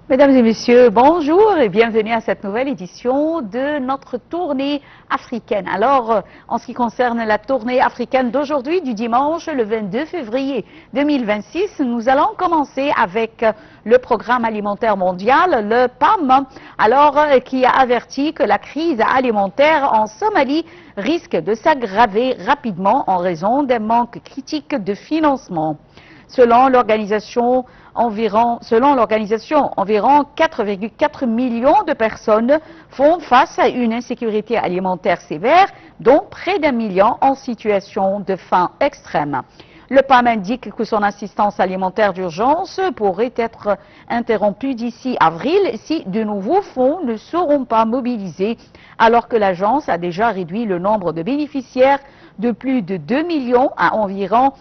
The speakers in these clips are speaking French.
Mesdames et messieurs, bonjour et bienvenue à cette nouvelle édition de notre tournée africaine. Alors, en ce qui concerne la tournée africaine d'aujourd'hui, du dimanche, le 22 février 2026, nous allons commencer avec le Programme alimentaire mondial, le PAM, qui a averti que la crise alimentaire en Somalie risque de s'aggraver rapidement en raison des manques critiques de financement. Selon l'organisation, environ 4,4 millions de personnes font face à une insécurité alimentaire sévère, dont près d'1 million en situation de faim extrême. Le PAM indique que son assistance alimentaire d'urgence pourrait être interrompue d'ici avril si de nouveaux fonds ne seront pas mobilisés, alors que l'agence a déjà réduit le nombre de bénéficiaires de plus de 2 millions à environ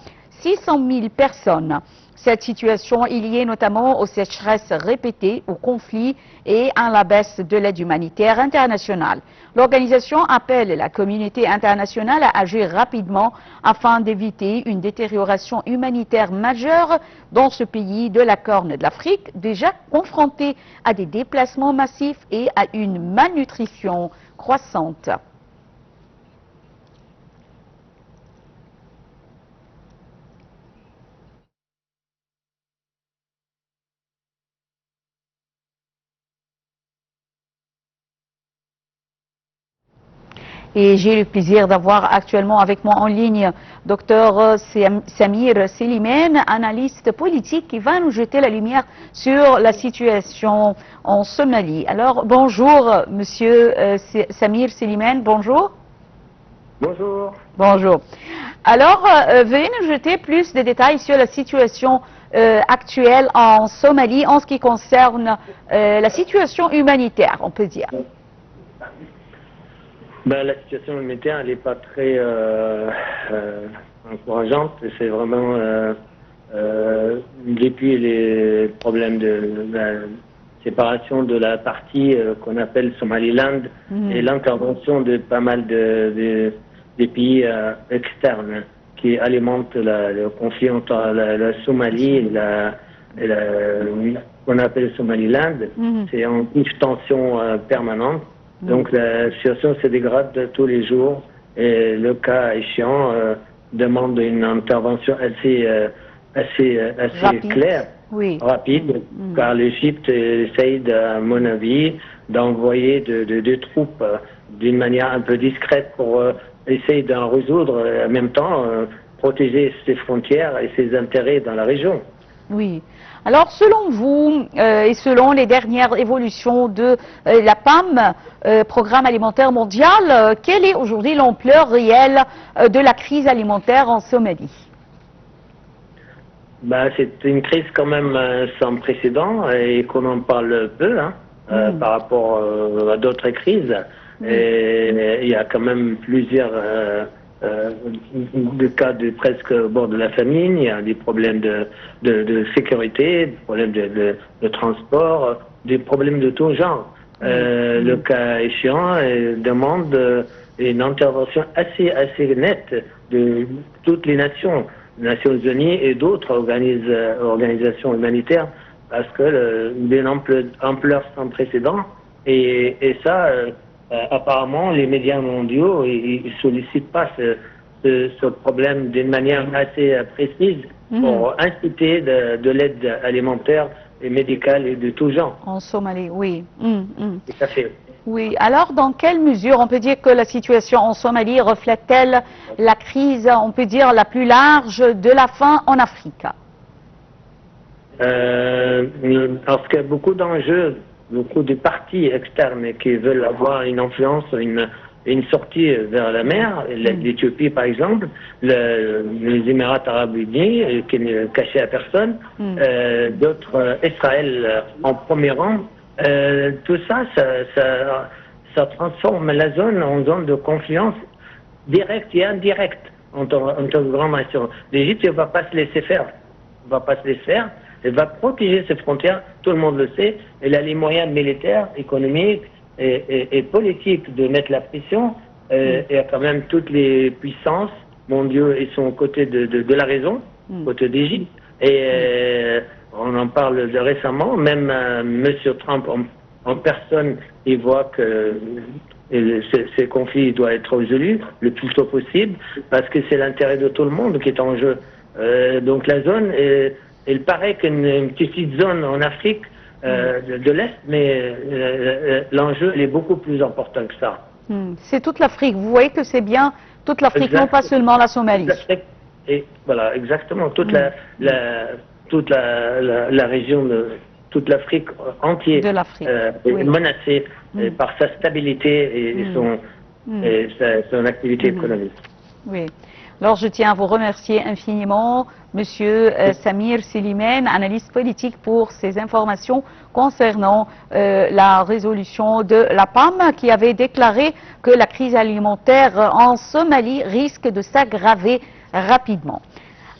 600 000 personnes. Cette situation est liée notamment aux sécheresses répétées, aux conflits et à la baisse de l'aide humanitaire internationale. L'organisation appelle la communauté internationale à agir rapidement afin d'éviter une détérioration humanitaire majeure dans ce pays de la Corne de l'Afrique, déjà confronté à des déplacements massifs et à une malnutrition croissante. Et j'ai le plaisir d'avoir actuellement avec moi en ligne Dr Samir Selimane, analyste politique, qui va nous jeter la lumière sur la situation en Somalie. Alors, bonjour, monsieur Samir Selimane, bonjour. Bonjour. Bonjour. Alors, veuillez nous jeter plus de détails sur la situation actuelle en Somalie en ce qui concerne la situation humanitaire, on peut dire. Ben, la situation humanitaire, elle n'est pas très encourageante. C'est vraiment depuis les problèmes de la séparation de la partie qu'on appelle Somaliland et l'intervention de pas mal des pays externes qui alimentent le conflit entre la Somalie et qu'on appelle Somaliland. C'est en tension permanente. Donc la situation se dégrade tous les jours et le cas échéant demande une intervention assez claire, rapide, car l'Égypte essaye, à mon avis, d'envoyer des troupes d'une manière un peu discrète pour essayer d'en résoudre et en même temps protéger ses frontières et ses intérêts dans la région. Oui. Alors, selon vous et selon les dernières évolutions de la PAM, Programme alimentaire mondial, quelle est aujourd'hui l'ampleur réelle de la crise alimentaire en Somalie? Ben, c'est une crise quand même sans précédent et qu'on en parle peu par rapport à d'autres crises. Et il y a quand même plusieurs de cas de presque au bord de la famine, il y a des problèmes de sécurité, des problèmes de transport, des problèmes de tout genre. Le cas échéant demande une intervention assez nette de toutes les nations Unies et d'autres organisations humanitaires, parce que d'une ampleur sans précédent, et ça, apparemment, les médias mondiaux ils sollicitent pas ce problème d'une manière assez précise pour inciter de l'aide alimentaire et médicale et de tout genre. En Somalie, oui. Tout à fait. Oui. Alors, dans quelle mesure on peut dire que la situation en Somalie reflète-t-elle la crise, on peut dire, la plus large de la faim en Afrique? Parce qu'il y a beaucoup d'enjeux, beaucoup de partis externes qui veulent avoir une influence, une sortie vers la mer, l'Éthiopie par exemple, les Émirats arabes unis, qui n'est caché à personne, d'autres, Israël en premier rang. Tout ça transforme la zone en zone de confiance directe et indirecte entre grandes nations. L'Égypte ne va pas se laisser faire. Elle va protéger ses frontières, tout le monde le sait. Elle a les moyens militaires, économiques et politiques de mettre la pression. Et quand même toutes les puissances mondiales sont aux côtés de la raison, côté d'Égypte. Et on en parle de récemment, même Monsieur Trump en personne, il voit que ces conflits doivent être résolus le plus tôt possible, parce que c'est l'intérêt de tout le monde qui est en jeu. Donc la zone, il paraît qu'une petite zone en Afrique de l'Est, mais l'enjeu est beaucoup plus important que ça. C'est toute l'Afrique. Vous voyez que c'est bien toute l'Afrique, non pas seulement la Somalie. Et voilà, exactement. Toute la région de toute l'Afrique entière est menacée par sa stabilité et son activité économique. Oui. Alors je tiens à vous remercier infiniment, Monsieur Samir Slimane, analyste politique, pour ces informations concernant la résolution de la PAM, qui avait déclaré que la crise alimentaire en Somalie risque de s'aggraver rapidement.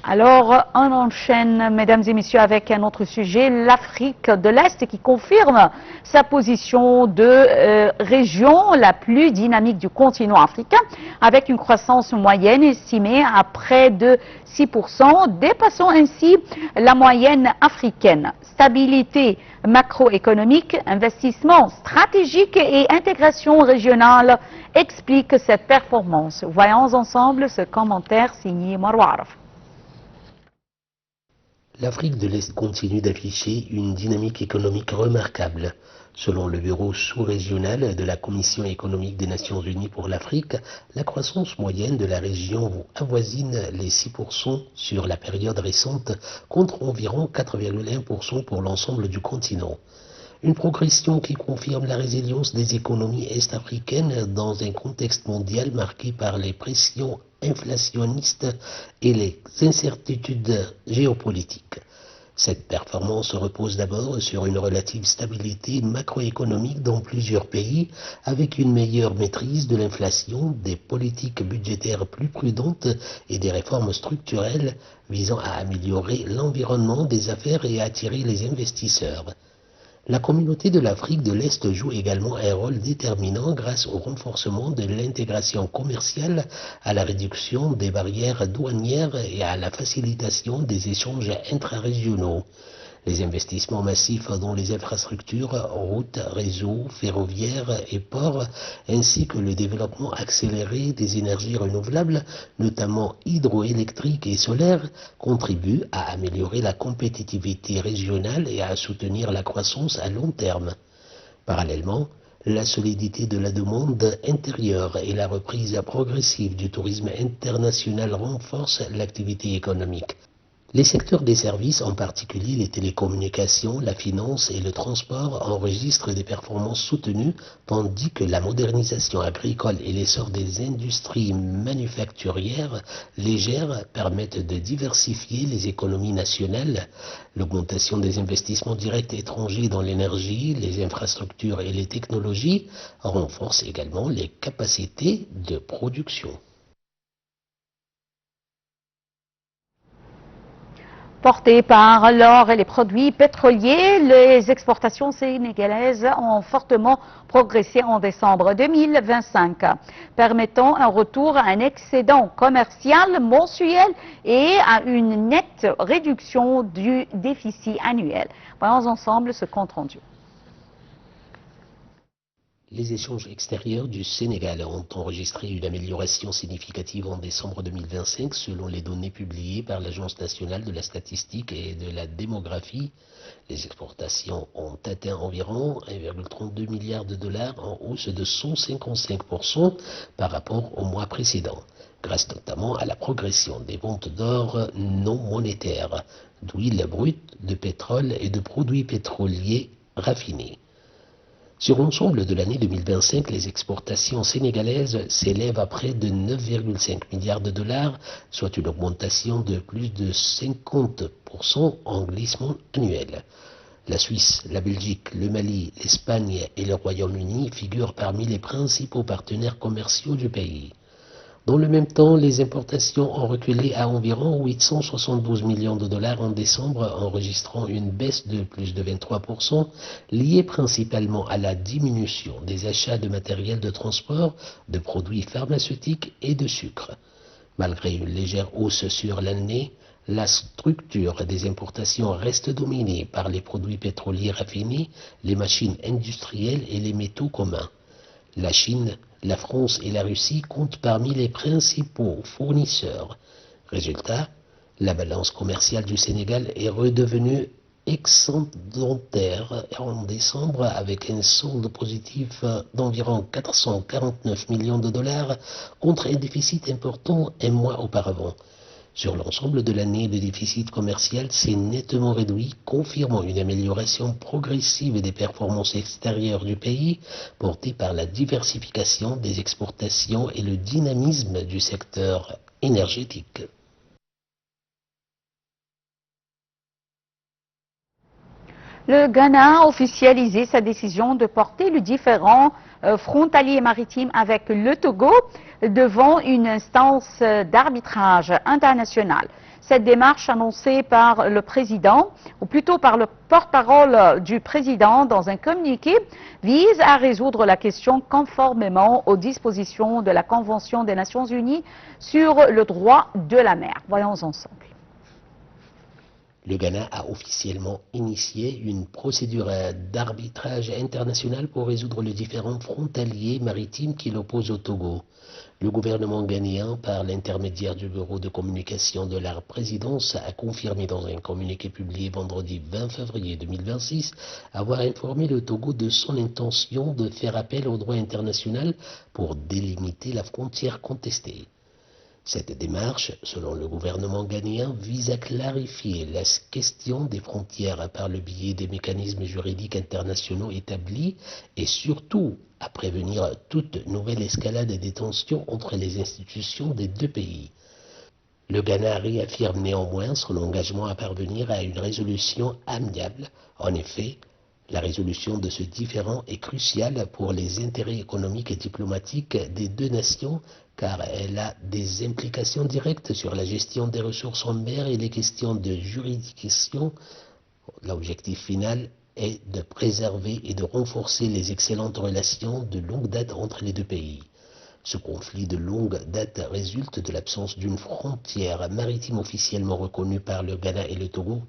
Alors, on enchaîne, mesdames et messieurs, avec un autre sujet, l'Afrique de l'Est, qui confirme sa position de région la plus dynamique du continent africain, avec une croissance moyenne estimée à près de 6%, dépassant ainsi la moyenne africaine. Stabilité macroéconomique, investissement stratégique et intégration régionale expliquent cette performance. Voyons ensemble ce commentaire signé Marwa Araf. L'Afrique de l'Est continue d'afficher une dynamique économique remarquable. Selon le bureau sous-régional de la Commission économique des Nations Unies pour l'Afrique, la croissance moyenne de la région avoisine les 6% sur la période récente, contre environ 4,1% pour l'ensemble du continent. Une progression qui confirme la résilience des économies est-africaines dans un contexte mondial marqué par les pressions inflationnistes et les incertitudes géopolitiques. Cette performance repose d'abord sur une relative stabilité macroéconomique dans plusieurs pays, avec une meilleure maîtrise de l'inflation, des politiques budgétaires plus prudentes et des réformes structurelles visant à améliorer l'environnement des affaires et à attirer les investisseurs. La communauté de l'Afrique de l'Est joue également un rôle déterminant grâce au renforcement de l'intégration commerciale, à la réduction des barrières douanières et à la facilitation des échanges intrarégionaux. Les investissements massifs dans les infrastructures, routes, réseaux, ferroviaires et ports, ainsi que le développement accéléré des énergies renouvelables, notamment hydroélectriques et solaires, contribuent à améliorer la compétitivité régionale et à soutenir la croissance à long terme. Parallèlement, la solidité de la demande intérieure et la reprise progressive du tourisme international renforcent l'activité économique. Les secteurs des services, en particulier les télécommunications, la finance et le transport, enregistrent des performances soutenues, tandis que la modernisation agricole et l'essor des industries manufacturières légères permettent de diversifier les économies nationales. L'augmentation des investissements directs étrangers dans l'énergie, les infrastructures et les technologies renforce également les capacités de production. Portées par l'or et les produits pétroliers, les exportations sénégalaises ont fortement progressé en décembre 2025, permettant un retour à un excédent commercial mensuel et à une nette réduction du déficit annuel. Voyons ensemble ce compte rendu. Les échanges extérieurs du Sénégal ont enregistré une amélioration significative en décembre 2025 selon les données publiées par l'Agence nationale de la statistique et de la démographie. Les exportations ont atteint environ 1,32 milliard de dollars en hausse de 155% par rapport au mois précédent, grâce notamment à la progression des ventes d'or non monétaires, d'huile brute, de pétrole et de produits pétroliers raffinés. Sur l'ensemble de l'année 2025, les exportations sénégalaises s'élèvent à près de 9,5 milliards de dollars, soit une augmentation de plus de 50% en glissement annuel. La Suisse, la Belgique, le Mali, l'Espagne et le Royaume-Uni figurent parmi les principaux partenaires commerciaux du pays. Dans le même temps, les importations ont reculé à environ 872 millions de dollars en décembre, enregistrant une baisse de plus de 23%, liée principalement à la diminution des achats de matériel de transport, de produits pharmaceutiques et de sucre. Malgré une légère hausse sur l'année, la structure des importations reste dominée par les produits pétroliers raffinés, les machines industrielles et les métaux communs. La Chine, la France et la Russie comptent parmi les principaux fournisseurs. Résultat, la balance commerciale du Sénégal est redevenue excédentaire en décembre avec un solde positif d'environ 449 millions de dollars contre un déficit important un mois auparavant. Sur l'ensemble de l'année, le déficit commercial s'est nettement réduit, confirmant une amélioration progressive des performances extérieures du pays, portée par la diversification des exportations et le dynamisme du secteur énergétique. Le Ghana a officialisé sa décision de porter le différend frontalier maritime avec le Togo devant une instance d'arbitrage international. Cette démarche annoncée par le président, ou plutôt par le porte-parole du président dans un communiqué, vise à résoudre la question conformément aux dispositions de la Convention des Nations Unies sur le droit de la mer. Voyons ensemble. Le Ghana a officiellement initié une procédure d'arbitrage international pour résoudre le différend frontalier maritime qui l'oppose au Togo. Le gouvernement ghanéen, par l'intermédiaire du bureau de communication de la présidence, a confirmé dans un communiqué publié vendredi 20 février 2026 avoir informé le Togo de son intention de faire appel au droit international pour délimiter la frontière contestée. Cette démarche, selon le gouvernement ghanéen, vise à clarifier la question des frontières par le biais des mécanismes juridiques internationaux établis et surtout à prévenir toute nouvelle escalade des tensions entre les institutions des deux pays. Le Ghana réaffirme néanmoins son engagement à parvenir à une résolution amiable. En effet, la résolution de ce différend est cruciale pour les intérêts économiques et diplomatiques des deux nations car elle a des implications directes sur la gestion des ressources en mer et les questions de juridiction. L'objectif final est de préserver et de renforcer les excellentes relations de longue date entre les deux pays. Ce conflit de longue date résulte de l'absence d'une frontière maritime officiellement reconnue par le Ghana et le Togo.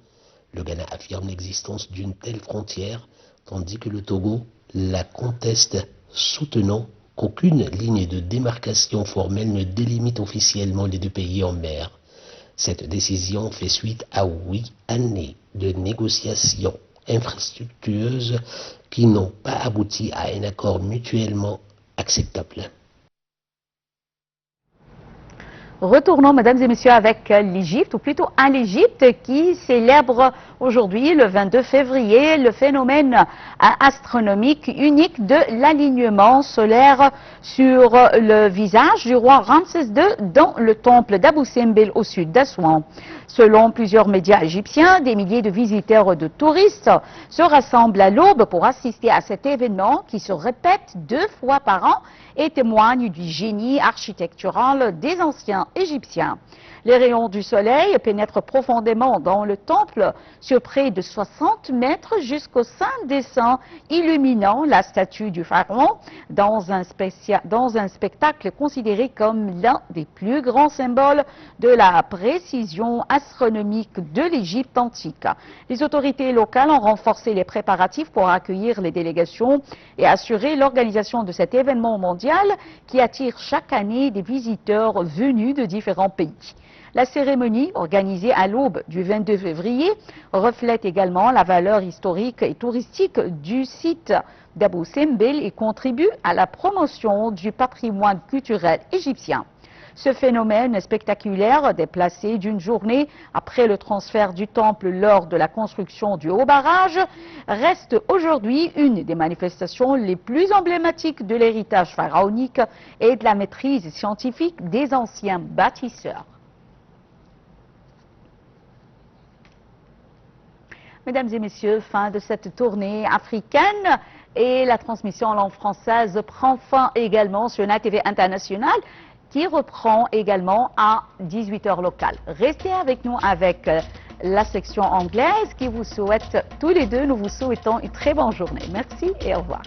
Le Ghana affirme l'existence d'une telle frontière, tandis que le Togo la conteste, soutenant qu'aucune ligne de démarcation formelle ne délimite officiellement les deux pays en mer. Cette décision fait suite à 8 années de négociations infructueuses qui n'ont pas abouti à un accord mutuellement acceptable. Retournons, mesdames et messieurs, avec l'Égypte, ou plutôt à l'Égypte, qui célèbre aujourd'hui, le 22 février, le phénomène astronomique unique de l'alignement solaire sur le visage du roi Ramsès II dans le temple d'Abou Simbel au sud d'Assouan. Selon plusieurs médias égyptiens, des milliers de visiteurs et de touristes se rassemblent à l'aube pour assister à cet événement qui se répète 2 fois par an et témoigne du génie architectural des anciens égyptiens. Les rayons du soleil pénètrent profondément dans le temple sur près de 60 mètres jusqu'au sein des saints, illuminant la statue du pharaon dans un spectacle considéré comme l'un des plus grands symboles de la précision astronomique de l'Égypte antique. Les autorités locales ont renforcé les préparatifs pour accueillir les délégations et assurer l'organisation de cet événement mondial qui attire chaque année des visiteurs venus de différents pays. La cérémonie, organisée à l'aube du 22 février, reflète également la valeur historique et touristique du site d'Abou Simbel et contribue à la promotion du patrimoine culturel égyptien. Ce phénomène spectaculaire, déplacé d'une journée après le transfert du temple lors de la construction du haut barrage, reste aujourd'hui une des manifestations les plus emblématiques de l'héritage pharaonique et de la maîtrise scientifique des anciens bâtisseurs. Mesdames et messieurs, fin de cette tournée africaine et la transmission en langue française prend fin également sur NATV International qui reprend également à 18h locale. Restez avec nous avec la section anglaise qui vous souhaite tous les deux, nous vous souhaitons une très bonne journée. Merci et au revoir.